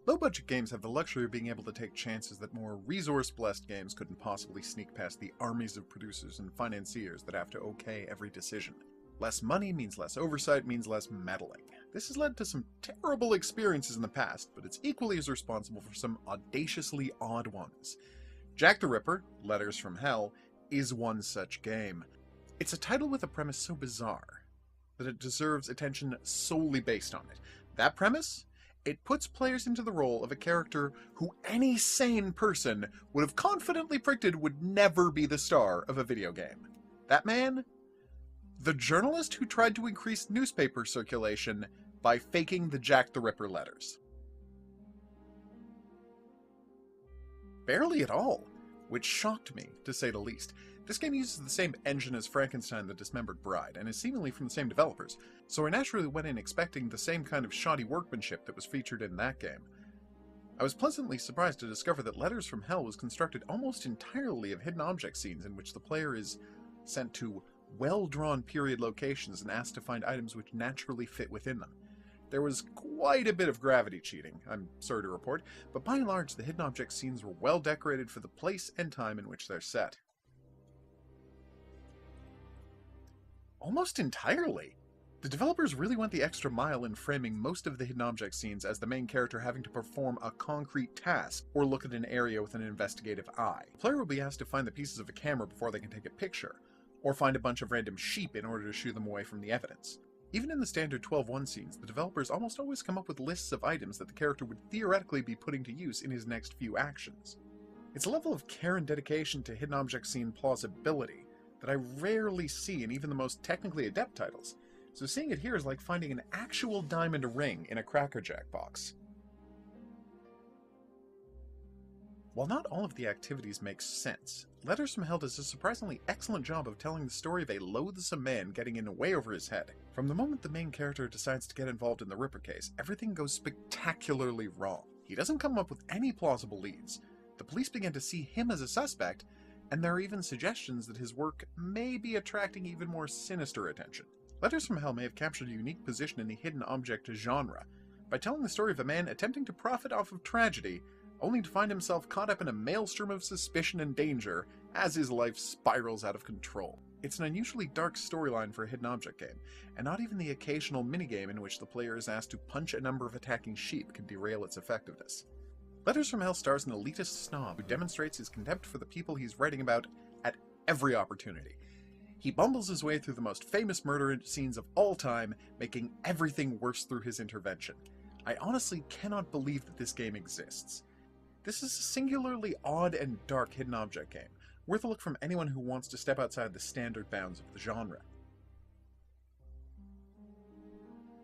Low-budget games have the luxury of being able to take chances that more resource-blessed games couldn't possibly sneak past the armies of producers and financiers that have to okay every decision. Less money means less oversight, means less meddling. This has led to some terrible experiences in the past, but it's equally as responsible for some audaciously odd ones. Jack the Ripper, Letters from Hell, is one such game. It's a title with a premise so bizarre that it deserves attention solely based on it. That premise? It puts players into the role of a character who any sane person would have confidently predicted would never be the star of a video game. That man? The journalist who tried to increase newspaper circulation by faking the Jack the Ripper letters. Barely at all, which shocked me, to say the least. This game uses the same engine as Frankenstein the Dismembered Bride, and is seemingly from the same developers, so I naturally went in expecting the same kind of shoddy workmanship that was featured in that game. I was pleasantly surprised to discover that Letters from Hell was constructed almost entirely of hidden object scenes in which the player is sent to well-drawn period locations and asked to find items which naturally fit within them. There was quite a bit of gravity cheating, I'm sorry to report, but by and large the hidden object scenes were well decorated for the place and time in which they're set. Almost entirely! The developers really went the extra mile in framing most of the hidden object scenes as the main character having to perform a concrete task or look at an area with an investigative eye. The player will be asked to find the pieces of a camera before they can take a picture, or find a bunch of random sheep in order to shoo them away from the evidence. Even in the standard 12:1 scenes, the developers almost always come up with lists of items that the character would theoretically be putting to use in his next few actions. It's a level of care and dedication to hidden object scene plausibility that I rarely see in even the most technically adept titles, so seeing it here is like finding an actual diamond ring in a Cracker Jack box. While not all of the activities make sense, Letters from Hell does a surprisingly excellent job of telling the story of a loathsome man getting in way over his head. From the moment the main character decides to get involved in the Ripper case, everything goes spectacularly wrong. He doesn't come up with any plausible leads. The police begin to see him as a suspect, and there are even suggestions that his work may be attracting even more sinister attention. Letters from Hell may have captured a unique position in the hidden object genre by telling the story of a man attempting to profit off of tragedy, only to find himself caught up in a maelstrom of suspicion and danger as his life spirals out of control. It's an unusually dark storyline for a hidden object game, and not even the occasional minigame in which the player is asked to punch a number of attacking sheep can derail its effectiveness. Letters from Hell stars an elitist snob who demonstrates his contempt for the people he's writing about at every opportunity. He bumbles his way through the most famous murder scenes of all time, making everything worse through his intervention. I honestly cannot believe that this game exists. This is a singularly odd and dark hidden object game, worth a look from anyone who wants to step outside the standard bounds of the genre.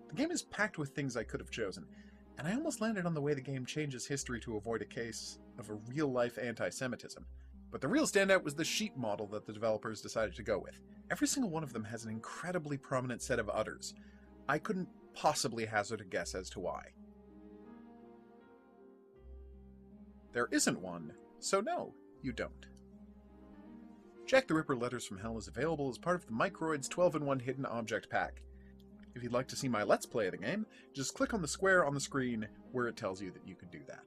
The game is packed with things I could have chosen, and I almost landed on the way the game changes history to avoid a case of a real-life anti-Semitism. But the real standout was the sheep model that the developers decided to go with. Every single one of them has an incredibly prominent set of udders. I couldn't possibly hazard a guess as to why. There isn't one, so no, you don't. Jack the Ripper Letters from Hell is available as part of the Microids 12-in-1 Hidden Object Pack. If you'd like to see my Let's Play of the game, just click on the square on the screen where it tells you that you can do that.